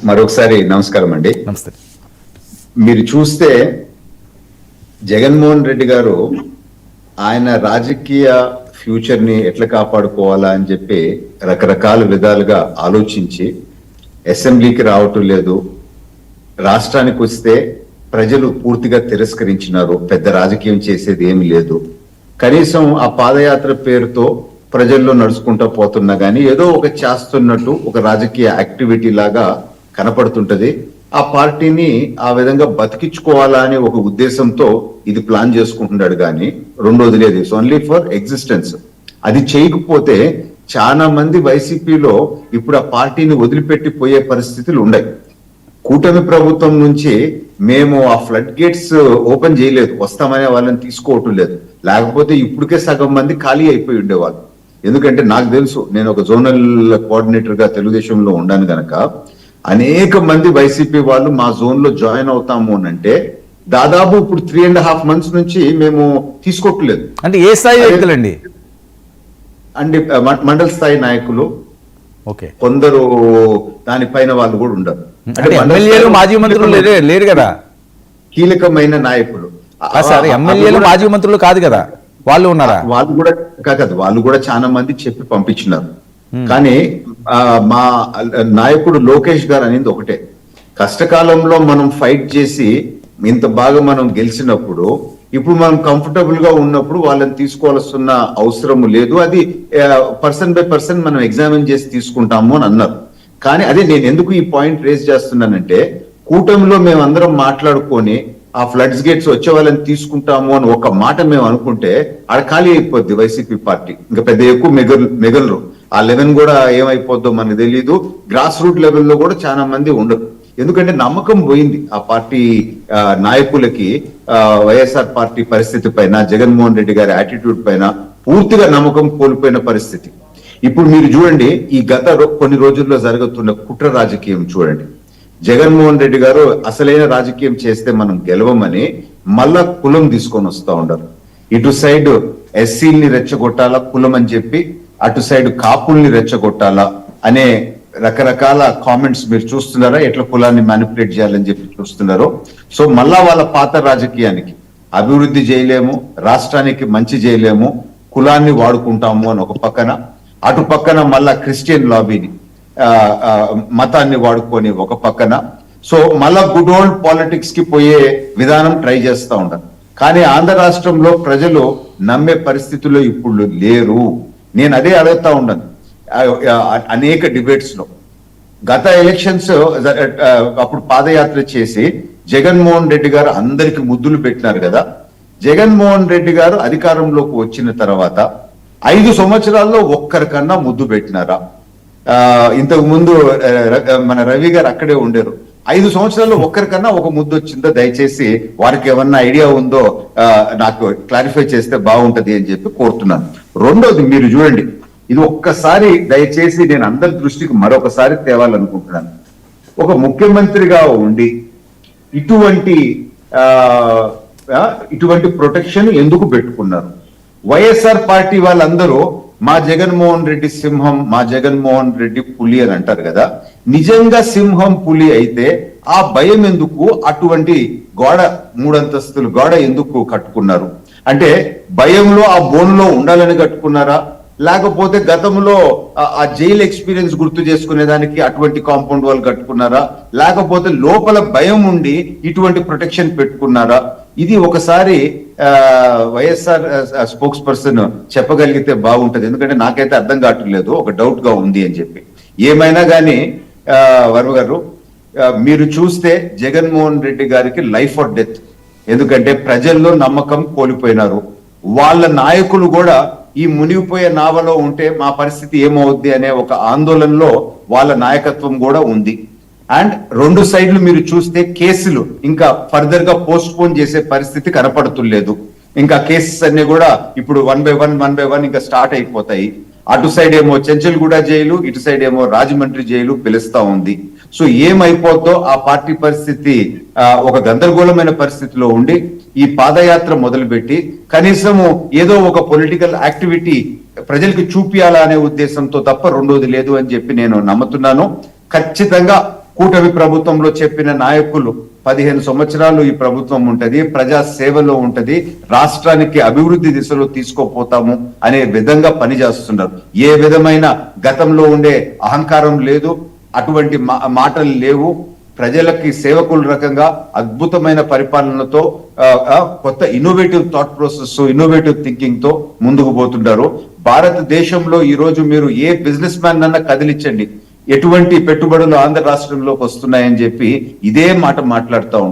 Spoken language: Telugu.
మరొకసారి నమస్కారం అండి. నమస్తే. మీరు చూస్తే జగన్మోహన్ రెడ్డి గారు ఆయన రాజకీయ ఫ్యూచర్ ని ఎట్లా కాపాడుకోవాలా అని చెప్పి రకరకాల విధాలుగా ఆలోచించి అసెంబ్లీకి రావటం లేదు. రాష్ట్రానికి వస్తే ప్రజలు పూర్తిగా తిరస్కరించినారు. పెద్ద రాజకీయం చేసేది ఏమి లేదు. కనీసం ఆ పాదయాత్ర పేరుతో ప్రజల్లో నడుచుకుంటూ పోతున్నా గానీ ఏదో ఒక చేస్తున్నట్టు ఒక రాజకీయ యాక్టివిటీ లాగా కనపడుతుంటది. ఆ పార్టీని ఆ విధంగా బతికించుకోవాలా అనే ఒక ఉద్దేశంతో ఇది ప్లాన్ చేసుకుంటున్నాడు కానీ రెండోది లేదు. It's only for existence. అది చేయకపోతే చాలా మంది వైసీపీలో ఇప్పుడు ఆ పార్టీని వదిలిపెట్టి పోయే పరిస్థితులు ఉన్నాయి. కూటమి ప్రభుత్వం నుంచి మేము ఆ ఫ్లడ్ గేట్స్ ఓపెన్ చేయలేదు, వస్తామనే వాళ్ళని తీసుకోవటం లేదు. లేకపోతే ఇప్పటికే సగం మంది ఖాళీ అయిపోయి ఉండేవాళ్ళు. ఎందుకంటే నాకు తెలుసు, నేను ఒక జోనల్ కోఆర్డినేటర్ గా తెలుగుదేశంలో ఉండాను గనక అనేక మంది వైసీపీ వాళ్ళు మా జోన్ లో జాయిన్ అవుతాము అని అంటే దాదాపు ఇప్పుడు 3.5 months నుంచి మేము తీసుకోవట్లేదు. అంటే ఏ స్థాయి వ్యక్తులండి? అంటే మండల స్థాయి నాయకులు, ఓకే, కొందరు దానిపైన వాళ్ళు కూడా ఉండరు. అంటే ఎమ్మెల్యేలు మాజీ మంత్రులు లేరు కదా, కీలకమైన నాయకులు. సార్ ఎమ్మెల్యేలు మాజీ మంత్రులు కాదు కదా, వాళ్ళు ఉన్నారా? వాళ్ళు కూడా కాదు, వాళ్ళు కూడా చాలా మంది చెప్పి పంపించినారు. కానీ మా నాయకుడు లోకేష్ గారు అనేది ఒకటే, కష్టకాలంలో మనం ఫైట్ చేసి ఇంత బాగా మనం గెలిచినప్పుడు ఇప్పుడు మనం కంఫర్టబుల్ గా ఉన్నప్పుడు వాళ్ళని తీసుకోవాల్సిన అవసరం లేదు. అది పర్సన్ బై పర్సన్ మనం ఎగ్జామిన్ చేసి తీసుకుంటాము అని అన్నారు. కానీ అదే నేను ఎందుకు ఈ పాయింట్ రేజ్ చేస్తున్నానంటే, కూటమిలో మేమందరం మాట్లాడుకొని ఆ ఫ్లడ్స్ గేట్స్ వచ్చే వాళ్ళని తీసుకుంటాము అని ఒక మాట మేము అనుకుంటే ఆడ ఖాళీ అయిపోద్ది వైసీపీ పార్టీ. ఇంకా పెద్ద ఎక్కువ మిగలరు. ఆ 11 కూడా ఏమైపోద్దో మనకు తెలియదు. గ్రాస్ రూట్ లెవెల్లో కూడా చాలా మంది ఉండరు. ఎందుకంటే నమ్మకం పోయింది ఆ పార్టీ నాయకులకి. వైఎస్ఆర్ పార్టీ పరిస్థితి పైన, జగన్మోహన్ రెడ్డి గారి యాటిట్యూడ్ పైన పూర్తిగా నమ్మకం కోల్పోయిన పరిస్థితి. ఇప్పుడు మీరు చూడండి, ఈ గత కొన్ని రోజుల్లో జరుగుతున్న కుట్ర రాజకీయం చూడండి. జగన్మోహన్ రెడ్డి గారు అసలైన రాజకీయం చేస్తే మనం గెలవమని మళ్ళా కులం తీసుకొని వస్తా ఉండరు. ఇటు సైడ్ ఎస్సీల్ని రెచ్చగొట్టాలా కులం అని చెప్పి, అటు సైడ్ కాపుల్ని రెచ్చగొట్టాలా అనే రకరకాల కామెంట్స్ మీరు చూస్తున్నారా, ఎట్లా కులాన్ని మ్యానిపులేట్ చేయాలని చెప్పి చూస్తున్నారో. సో మళ్ళా వాళ్ళ పాత రాజకీయానికి అభివృద్ధి చేయలేము, రాష్ట్రానికి మంచి చేయలేము, కులాన్ని వాడుకుంటాము అని ఒక పక్కన, అటు పక్కన మళ్ళా క్రిస్టియన్ లాబీని మతాన్ని వాడుకొని ఒక పక్కన. సో మళ్ళా గుడ్ ఓల్డ్ పాలిటిక్స్ కి పోయే విధానం ట్రై చేస్తూ ఉంటారు. కానీ ఆంధ్ర రాష్ట్రంలో ప్రజలు నమ్మే పరిస్థితుల్లో ఇప్పుడు లేరు. నేను అదే అడుగుతా ఉన్నాను అనేక డిబేట్స్ లో. గత ఎలక్షన్స్ అప్పుడు పాదయాత్ర చేసి జగన్మోహన్ రెడ్డి గారు అందరికి ముద్దులు పెట్టినారు కదా. జగన్మోహన్ రెడ్డి గారు అధికారంలోకి వచ్చిన తర్వాత 5 సంవత్సరాల్లో ఒక్కరికన్నా ముద్దు పెట్టినారా? ఇంతకు ముందు మన రవి గారు అక్కడే ఉండేరు. 5 సంవత్సరాల్లో ఒక్కరికన్నా ఒక ముద్దు వచ్చిందో? దయచేసి వారికి ఏమన్నా ఐడియా ఉందో నాకు క్లారిఫై చేస్తే బాగుంటది అని చెప్పి కోరుతున్నాను. రెండోది మీరు చూడండి, ఇది ఒక్కసారి దయచేసి నేను అందరి దృష్టికి మరొకసారి తేవాలనుకుంటున్నాను. ఒక ముఖ్యమంత్రిగా ఉండి ఇటువంటి ప్రొటెక్షన్ ఎందుకు పెట్టుకున్నారు? వైఎస్ఆర్ పార్టీ వాళ్ళందరూ మా జగన్మోహన్ రెడ్డి సింహం, మా జగన్మోహన్ రెడ్డి పులి అని అంటారు కదా. నిజంగా సింహం పులి అయితే ఆ భయం ఎందుకు? అటువంటి గోడ 3 అంతస్తుల గోడ ఎందుకు కట్టుకున్నారు? అంటే భయంలో ఆ బోన్లో ఉండాలని కట్టుకున్నారా? లేకపోతే గతంలో ఆ జైలు ఎక్స్పీరియన్స్ గుర్తు చేసుకునేదానికి అటువంటి కాంపౌండ్ వాల్ కట్టుకున్నారా? లేకపోతే లోపల భయం ఉండి ఇటువంటి ప్రొటెక్షన్ పెట్టుకున్నారా? ఇది ఒకసారి వైఎస్ఆర్ స్పోక్స్ పర్సన్ చెప్పగలిగితే బాగుంటది. ఎందుకంటే నాకైతే అర్థం కావట్లేదు, ఒక డౌట్ గా ఉంది అని చెప్పి. ఏమైనా కానీ వర్మ గారు, మీరు చూస్తే జగన్మోహన్ రెడ్డి గారికి లైఫ్ ఆర్ డెత్. ఎందుకంటే ప్రజల్లో నమ్మకం కోల్పోయినారు. వాళ్ళ నాయకులు కూడా ఈ మునిగిపోయే నావలో ఉంటే మా పరిస్థితి ఏమవుద్ది అనే ఒక ఆందోళనలో వాళ్ళ నాయకత్వం కూడా ఉంది. అండ్ 2 సైడ్లు మీరు చూస్తే కేసులు ఇంకా ఫర్దర్ గా పోస్ట్ పోన్ చేసే పరిస్థితి కనపడుతులేదు. ఇంకా కేసెస్ అన్ని కూడా ఇప్పుడు 1 by 1 ఇంకా స్టార్ట్ అయిపోతాయి. అటు సైడ్ ఏమో చెంచల్గూడ జైలు, ఇటు సైడ్ ఏమో రాజమండ్రి జైలు పిలుస్తా ఉంది. సో ఏమైపోద్దో ఆ పార్టీ పరిస్థితి ఒక గందరగోళమైన పరిస్థితిలో ఉండి ఈ పాదయాత్ర మొదలుపెట్టి కనీసము ఏదో ఒక పొలిటికల్ యాక్టివిటీ ప్రజలకి చూపియాలా అనే ఉద్దేశంతో తప్ప రెండోది లేదు అని చెప్పి నేను నమ్ముతున్నాను. ఖచ్చితంగా కూటమి ప్రభుత్వంలో చెప్పిన నాయకులు 15 సంవత్సరాలు ఈ ప్రభుత్వం ఉంటది, ప్రజా సేవలో ఉంటది, రాష్ట్రానికి అభివృద్ధి దిశలో తీసుకోపోతాము అనే విధంగా పనిచేస్తున్నారు. ఏ విధమైన గతంలో ఉండే అహంకారం లేదు, అటువంటి మాటలు లేవు. ప్రజలకి సేవకుల రకంగా అద్భుతమైన పరిపాలనతో కొత్త innovative thought process, innovative thinking తో ముందుకు పోతుంటారు. భారతదేశంలో ఈ రోజు మీరు ఏ బిజినెస్ మ్యాన్ అన్నా కదిలించండి, ఎటువంటి పెట్టుబడులు ఆంధ్ర రాష్ట్రంలోకి వస్తున్నాయని చెప్పి ఇదే మాట మాట్లాడుతూ ఉంటారు.